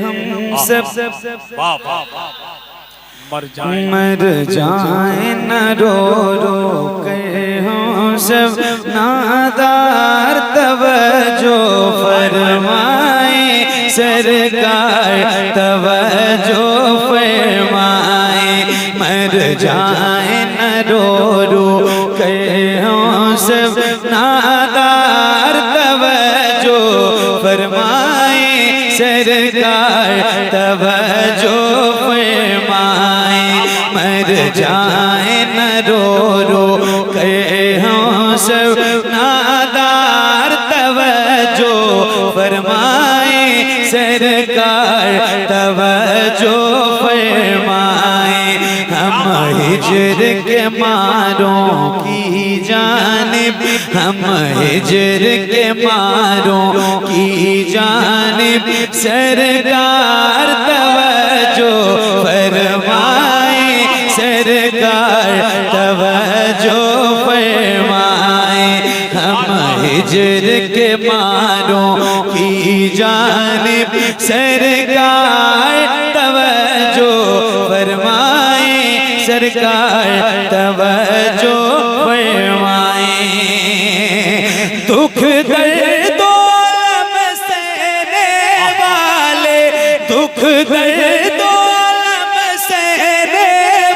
हम सब मर जाए न रो रो कर हम सब नादार तवज्जो फरमाए सरकार तवज्जो फरमाए। मर जाए न रो रो कर हम सब नादार तवज्जो फरमाए सरकार तवज्जो फरमाए। मर जाए न रो रो कर हम सब नादार तवज्जो फरमाए सरकार तवज्जो फरमाए। हम हिज्र के मारों की जानिब हम हिज्र के मारों की जानिब सरकार तवज्जो फरमाए सरकार तवज्जो फरमाए। हम हिज्र के मारों की जानिब सरकार तवज्जो फरमाए सरकार तवज्जो फरमाए। दुख दर्द आलम सहने वाले दुख दर्द आलम सहने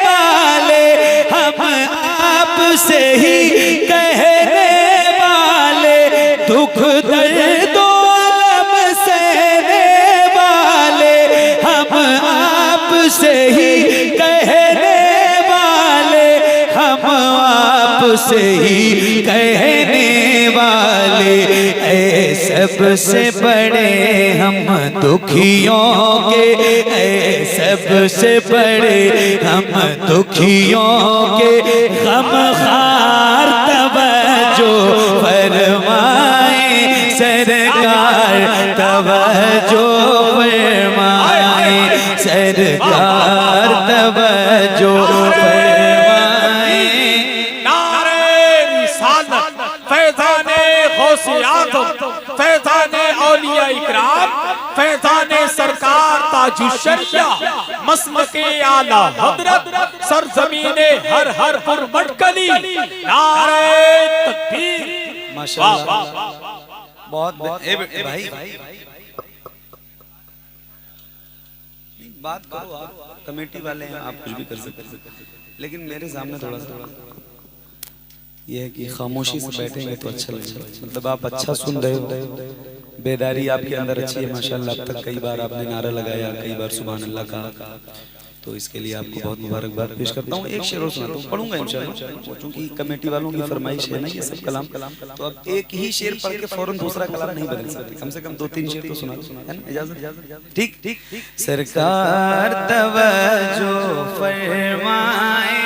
वाले हम आप से ही कहने वाले। दुख दर्द आलम सहने वाले हम आप से ही कहने वाले हम आप से ही कहने वाले। ऐ सबसे बड़े हम दुखियों के ऐ सबसे बड़े हम दुखियों के गमखार तवज्जो फरमाए सरकार तवज्जो फरमाए सरकार तवज्जो फरमाए। नारे रिसालत फैज़ाने गौसे आज़म फैज़ाने औलिया इकराम फैज़ाने सरकार ताजुश्शरिया मसलके आला हज़रत सरज़मीने हर पुर मटकली नारे तकबीर। माशाअल्लाह बहुत भाई बात करो आप कमेटी वाले हैं आप कुछ भी कर सकते लेकिन मेरे सामने थोड़ा सा ये है कि खामोशी से बैठेंगे तो अच्छा लगेगा। मतलब आप अच्छा सुन रहे हो बेदारी आपके अंदर अच्छी है माशाअल्लाह। अब तक कई बार आपने नारा लगाया कई बार सुभान अल्लाह कहा तो इसके लिए आपको बहुत मुबारकबाद पेश करता हूँ। एक शेर और सुनाता हूँ पढ़ूंगा इंशाअल्लाह क्योंकि कमेटी वालों की फरमाइश है ना ये सब कलाम तो अब एक ही शेर पढ़ के फौरन दूसरा कलाम नहीं बदल सकते। कम से कम 2-3 शेर तो सुना है ना इजाजत ठीक ठीक। सरकार तवज्जो फरमाए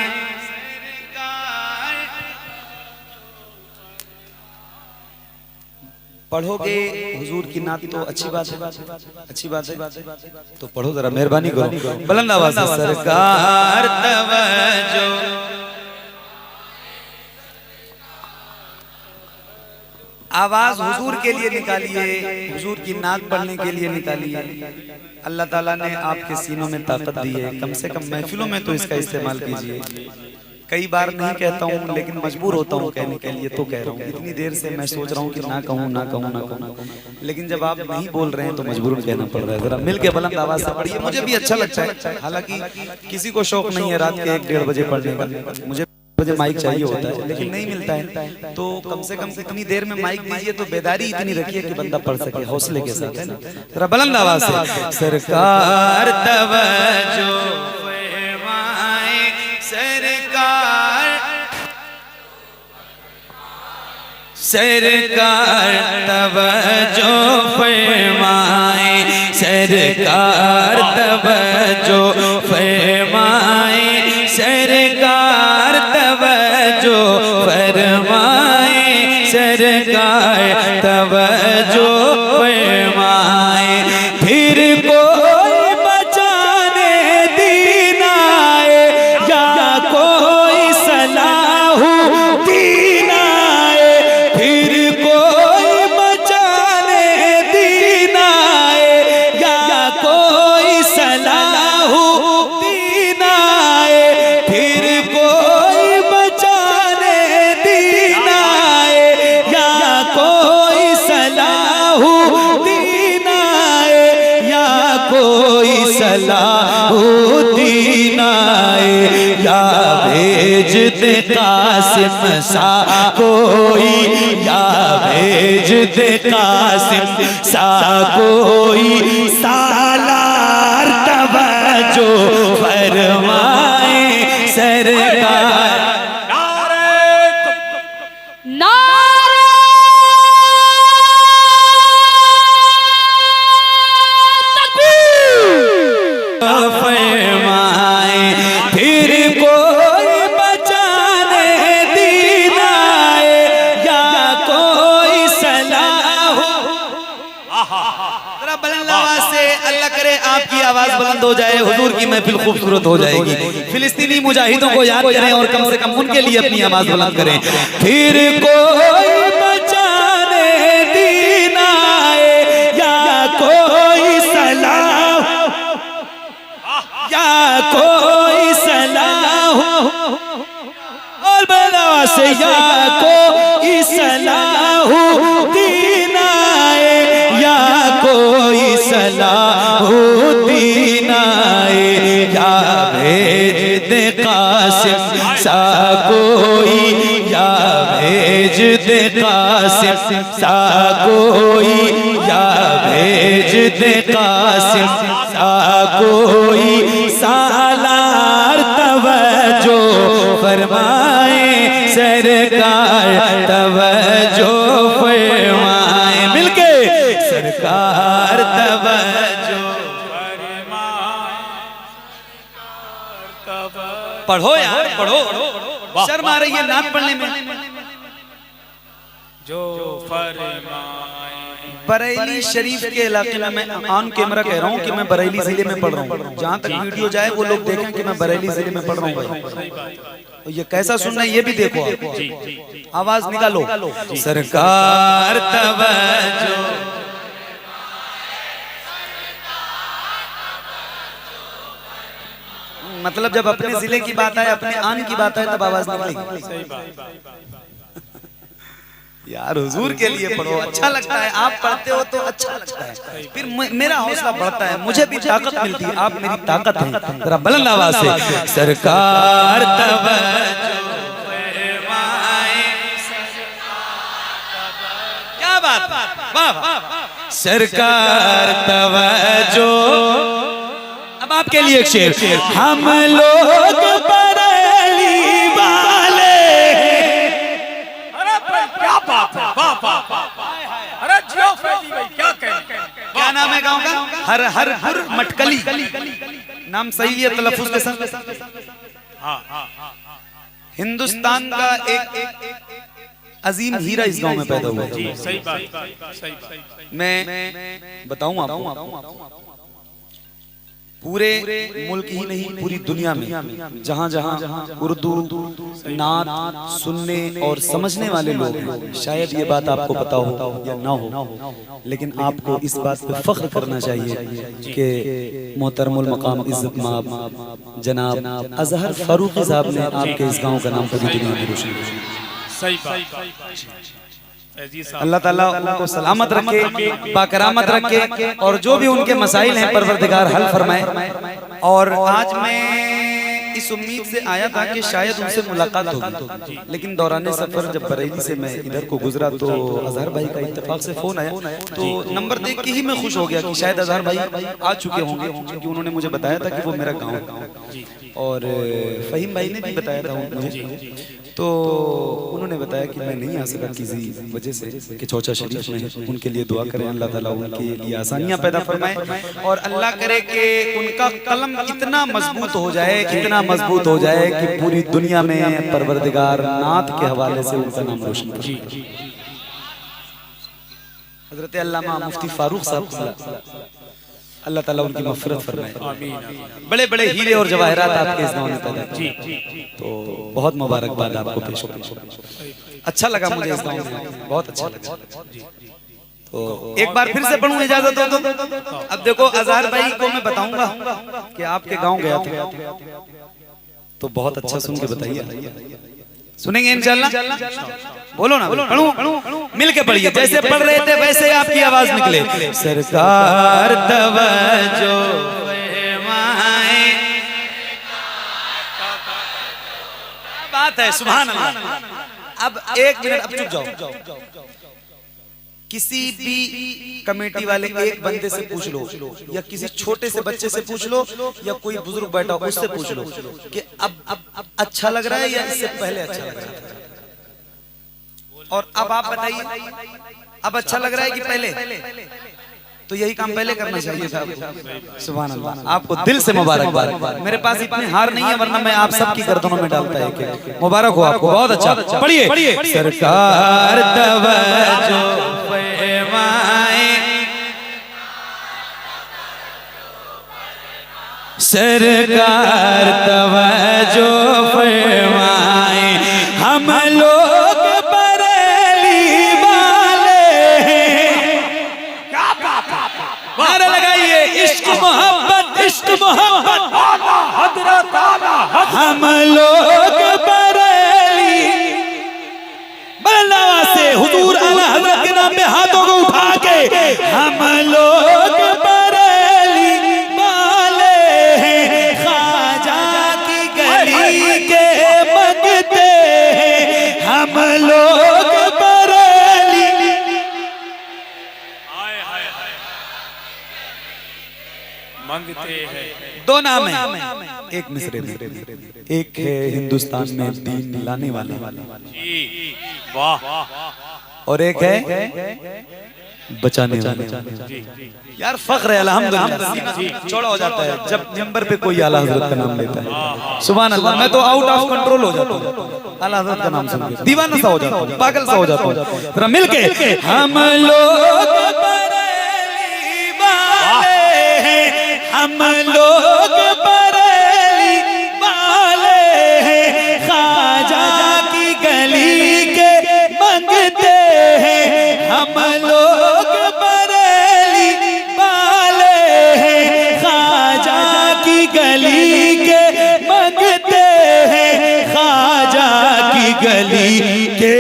पढ़ोगे हुजूर की नात तो अच्छी बात है तो पढ़ो जरा मेहरबानी करो बुलंद आवाज से सरकार तवज्जो। आवाज हुजूर के लिए निकालिए हुजूर की नात पढ़ने के लिए निकालिए। अल्लाह ताला ने आपके सीनों में ताकत दी है कम से कम महफिलों में तो इसका इस्तेमाल कीजिए। कई बार नहीं कहता हूँ लेकिन मजबूर होता हूँ कहने के लिए तो कह रहा हूँ। इतनी देर से मैं सोच रहा हूँ कि ना कहूँ लेकिन जब आप नहीं बोल रहे हैं तो मजबूर कहना पड़ रहा है। जरा मिल के बुलंद आवाज से पढ़िए मुझे भी अच्छा लगता है। हालांकि किसी को शौक नहीं है रात के 1-1:30 बजे पढ़ने का मुझे बजे माइक चाहिए होता है लेकिन नहीं मिलता है तो कम से कम इतनी देर में माइक दीजिए तो बेदारी इतनी रखिए कि बंदा पढ़ सके हौसले के साथ है ना। जरा बुलंद आवाज से सरकार तवज्जो फरमाए सरकार सरकार तवज्जो फरमाए सरकार तवज्जो फरमाए सरकार तवज्जो फरमाए सरकार तवज्जो फरमाए। फिर कोई बचाने दीन आए या कोई सलाह दीन आए फिर कोई बचाने दीन आए कोई सलाहुद्दीन आए, या भेज दे कासिम सा कोई, या भेज दे कासिम सा कोई, सालार तवज्जो फरमाए सरकार। फरमाए फिर कोई बचाने दीन आए, या कोई सलाह। जरा बुलंद आवाज से अल्लाह करे आपकी आवाज बुलंद हो जाए, हुजूर की महफिल खूबसूरत हो जाएगी। फिलिस्तीनी मुजाहिदों को याद करें और कम से कम उनके लिए अपनी आवाज बुलंद करें। फिर कोई बचाने दीन आए, या कोई सलाह, या कोई सलाह, और बदला से या कोई सलाहुद्दीन आए, या कोई सलाहुद्दीन आए, या भेज दे कासिम सा कोई, या भेज दे कासिम सा कोई, या भेज दे कासिम सा कोई, सालार तवज्जो फरमाए सरकार, तवज्जो फरमाए मिलके सरकार, तवज्जो फरमाए। पढ़ो यार पढ़ो, शर्म आ रही है नात पढ़ने में। जो फरमाए। बरेली शरीफ के इलाके में मैं ऑन कैमरा कह रहा हूँ कि मैं बरेली जिले में पढ़ रहा हूँ। जहाँ तक वीडियो जाए वो लोग देखें कि मैं बरेली जिले में पढ़ रहा हूँ भाई। तो ये कैसा सुनना है ये भी देखो, आवाज निकालो। सरकार तवज्जो, मतलब जब अपने जिले की बात आए, अपने आन की बात आए, तब आवाज निकलेगी। यार हुजूर के लिए पढ़ो, अच्छा लगता है। आप पढ़ते हो तो अच्छा लगता है, फिर मेरा हौसला बढ़ता है, मुझे भी ताकत मिलती है। आप मेरी ताकत हैं। जरा बुलंद आवाज से सरकार तवज्जो फरमाए, क्या बात, वाह सरकार तवज्जो। अब आपके लिए एक शेर, हम लोग बरेली वाले, अरे जियो फैली भाई, क्या कहें। क्या नाम है गांव का? हर हर हर मटकली, नाम सही है तलफ्फुज के साथ। हिंदुस्तान का एक अजीम हीरा इस गांव में पैदा हुआ है। सही बात, सही बात। मैं बताऊं आपको, पूरे मुल्क ही नहीं पूरी दुनिया में जहाँ जहाँ उर्दू नात सुनने और समझने वाले लोग हैं, शायद ये बात आपको पता हो या ना हो, लेकिन आपको इस बात पे फख्र करना चाहिए कि मोहतरमुल मकाम इज्जत माब जनाब अजहर फारूकी साहब ने आपके इस गांव का नाम पूरी दुनिया में रोशन किया। सही बात। अल्लाह ताला उनको सलामत रखे, बाकरामत रखे, और जो भी उनके मसाइल हैं परवरदिगार हल फरमाए। और आज मैं इस उम्मीद से आया था कि शायद उनसे मुलाकात होगी, लेकिन दौरान सफर जब बरेली से मैं इधर को गुजरा तो अजहर भाई का इत्तेफाक से फोन आया, तो नंबर देख के ही मैं खुश हो गया कि शायद अजहर भाई आ चुके होंगे, क्योंकि उन्होंने मुझे बताया था कि वो मेरा गाँव है। और फहीम भाई ने भी बताया था मुझे, तो उन्होंने बताया कि मैं नहीं आ सका किसी वजह से कि चौचा शरीफ में, उनके लिए दुआ करें अल्लाह ताला उनके लिए आसानियां पैदा फरमाए, और अल्लाह करे कि उनका कलम इतना मजबूत हो जाए, इतना मजबूत हो जाए कि पूरी दुनिया में परवरदिगार नात के हवाले से उनका नाम रोशन करे। हजरत अल्लामा मुफ्ती फारूक साहब अल्लाह ताला उनकी मग़फ़िरत फरमाए। बड़े बड़े हीरे और जवाहरात आपके इस गाँव में पैदा किए, तो बहुत मुबारकबाद आपको पेश करूं। अच्छा लगा मुझे इस गाँव में, बहुत अच्छा लगा। तो एक बार फिर से पढ़ूं, इजाजत हो तो। अब देखो अजहर भाई को मैं बताऊंगा कि आपके गाँव गया था, तो बहुत अच्छा सुन के बताइए। सुनेंगे इंशाल्लाह। बोलो ना, पढ़ूं मिल के पढ़िए, जैसे पढ़ रहे थे वैसे आपकी आवाज निकले। सरकार तवज्जो फरमाए, बात है, सुभान अल्लाह। अब एक मिनट, अब चुप जाओ। किसी भी कमेटी वाले एक बंदे से पूछ लो, या किसी छोटे से बच्चे से पूछ लो, या कोई बुजुर्ग बैठा हो उससे पूछ लो कि अब अच्छा लग रहा है या इससे पहले अच्छा लग रहा था। और अब आप बताइए, अब अच्छा लग रहा है कि पहले? तो यही काम पहले करना चाहिए था आपको। सुभान अल्लाह, आपको दिल से मुबारकबाद। मेरे पास इतने हार नहीं है, वरना मैं आप सबकी गर्दनों में डालता है। मुबारक हो आपको, बहुत अच्छा। पढ़िए, सरकार तवज्जो फरमाए, सरकार तवज्जो फरमाए, हम लोग बरेली वाले हैं। नारा लगाइए, इश्क मोहब्बत, इश्क मोहब्बत, हजरत आला हम लोग बरेली। बल्ला से हुजूर आला हज़रत के नाम पे हाथों को उठा के, हम लोग बरेली वाले हैं, ख्वाजा की गली के मंगते हैं, हम लोग बरेली। मांगते हैं। दो नाम है, एक मिसरे में, एक है हिंदुस्तान में दीन लाने वाले, जी वाह, और एक है बचाने वाले। यार फख्र है, अल्हम्दुलिल्लाह। चौड़ा हो जाता है जब मिंबर पे कोई आला हज़रत का नाम लेता है। सुभान अल्लाह, मैं तो आउट ऑफ कंट्रोल हो जाता हूँ आला हज़रत का नाम सुन के, दीवाना सा हो जाता हूँ, पागल सा हो जाता हूँ। जरा मिलके, हम लोग बरेली वाले हैं, हम लोग बरेली वाले हैं, ख्वाजा की गली के मंगते हैं, हम लोग बरेली वाले हैं, ख्वाजा की गली के मंगते हैं, ख्वाजा की गली के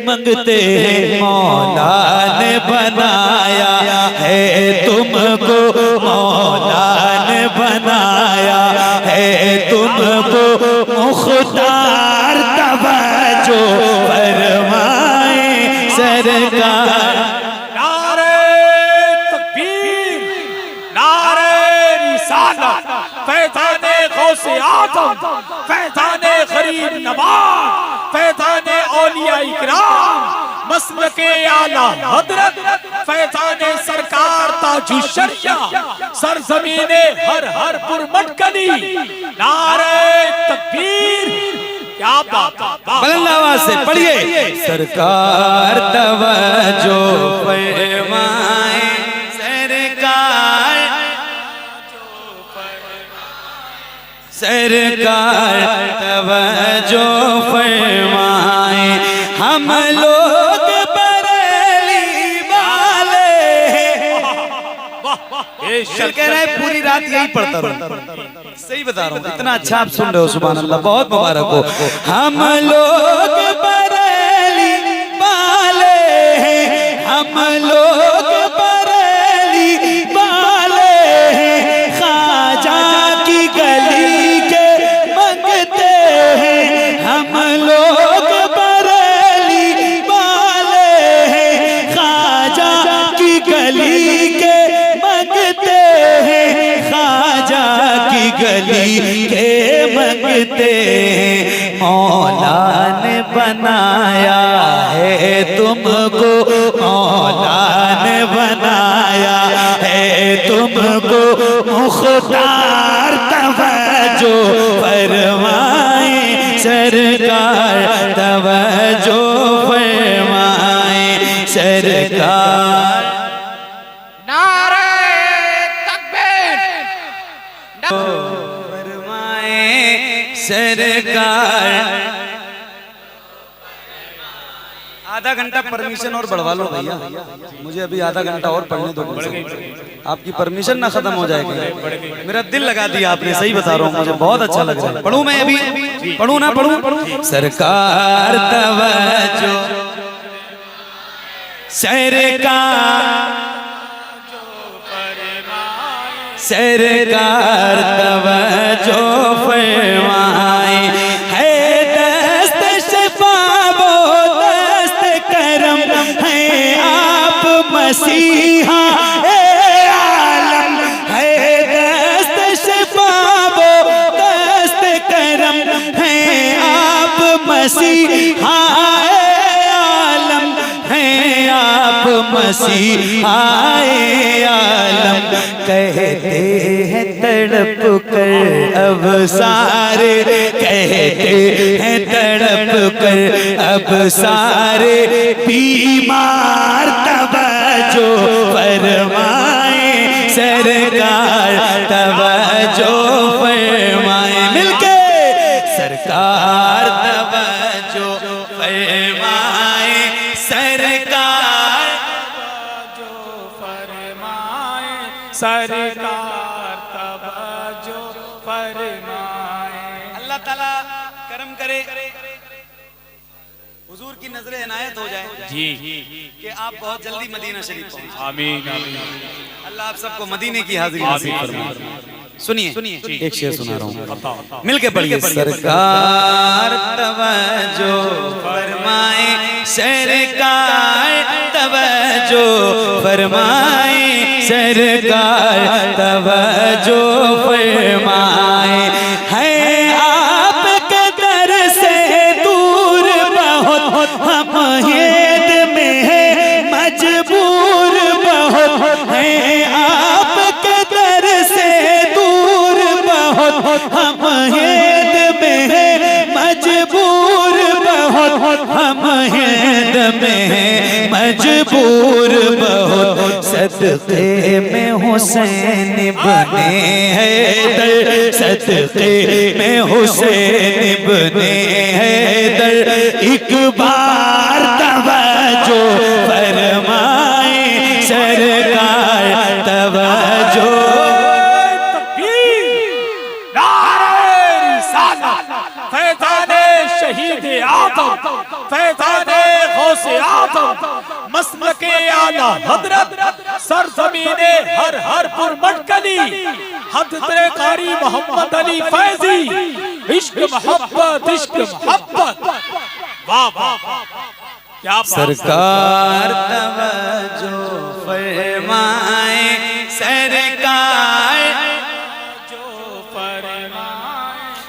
मंगते हैं। मौला ने बनाया है तुमको, मौला ने बनाया है तुमको, मुख्तार तवज्जो फरमाए, सरकार। नारे तकबीर, नारे रिसालत, फैज़ाने गौसे आज़म, फैज़ाने गरीब नवाज, फैज़ाने औलिया इकराम, मसलके आला हज़रत, फैज़ाने सरकार ताजु शरिया, सरज़मीने हर हर पुरमटकली। नारे तकबीर, क्या बात, बुलंद आवाज से पढ़िए, सरकार तवज्जो फरमाए, सरकार, सरकार तवज्जो फरमाए, हम लोग बरेली वाले हैं। चल कह रहा है पूरी रात यही पढ़ता रहूं, सही बता रहा हूँ, इतना अच्छा आप सुन रहे हो, सुभान अल्लाह, बहुत मुबारक हो। हम लोग बरेली वाले हैं, हम लोग बरेली वाले हैं, ख्वाजा की गली के मंगते हैं, हम लोग बरेली वाले हैं, ख्वाजा की गली के मंगते हैं, ख्वाजा की गली के मंगते हैं। मौला ने बनाया है तुमको, मौला ने बनाया है तुमको, मुख्तार तवज्जो फरमाए, सरकार तवज्जो फरमाए, सरकार। नारे तकबीर, फरमाए, सरकार। आधा घंटा परमिशन और बढ़वा लो भैया, मुझे अभी आधा घंटा और पढ़ने दो। आपकी परमिशन ना खत्म हो जाएगी। मेरा दिल लगा दिया आपने, सही बता रहा हूँ, मुझे बहुत अच्छा लग रहा है। पढ़ूं मैं अभी, पढ़ूं ना पढ़ूं? सरकार तवज्जो, सरकार तवज्जो फरमाए, है दस्त शफाओ दस्त करम, है आप मसीहा ए आलम, है दस्त शफाओ दस्त करम, है आप मसीहा ए आलम, है आप मसीहा ए आलम। कहते हैं तड़प कर अब सारे, कहते हैं तड़प कर अब सारे, बीमार तवज्जो फरमाए, सरकार तवज्जो फरमाए। मिलके सरकार तवज्जो फरमाए, सरकार सरकार तवज्जो फरमाए। अल्लाह ताला करम करे, हुजूर की नजर इनायत हो जाए जी कि आप बहुत जल्दी मदीना शरीफ पहुंचे। आमीन आमीन। अल्लाह आप सबको मदीने की हाजिरी नसीब फरमाए। सुनिए एक शेर सुना रहा हूँ, मिलके पढ़िए। सरकार तवज्जो फरमाए, सरकार तवज्जो फरमाए, सरकार तवज्जो फरमाए, है आपके दर से दूर बहुत हम हेद में है मजबूर बहुत, है आपके दर से दूर बहुत हम हेद में है मजबूर बहुत, हम हेद में है मजबूर बहुत। सदक़े में हुसैन बने हैदर, सदक़े में हुसैन बने हैदर, एक बार तवज्जो फरमाए, सरकार तवज्जो। फैज़ाने शहीद आदम, फैज़ाने गौसे आदम, मसलके आला हजरत, सरज़मीने हर हर पुर मटकली, हज़रत कारी मोहम्मद अली फैज़ी, इश्क मोहब्बत इश्क मोहब्बत। वाह वाह क्या बात। सरकार तवज्जो फरमाए, सरकार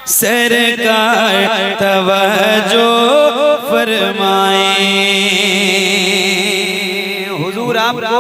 सरकार तवज्जो फरमाए। हुजूर आपको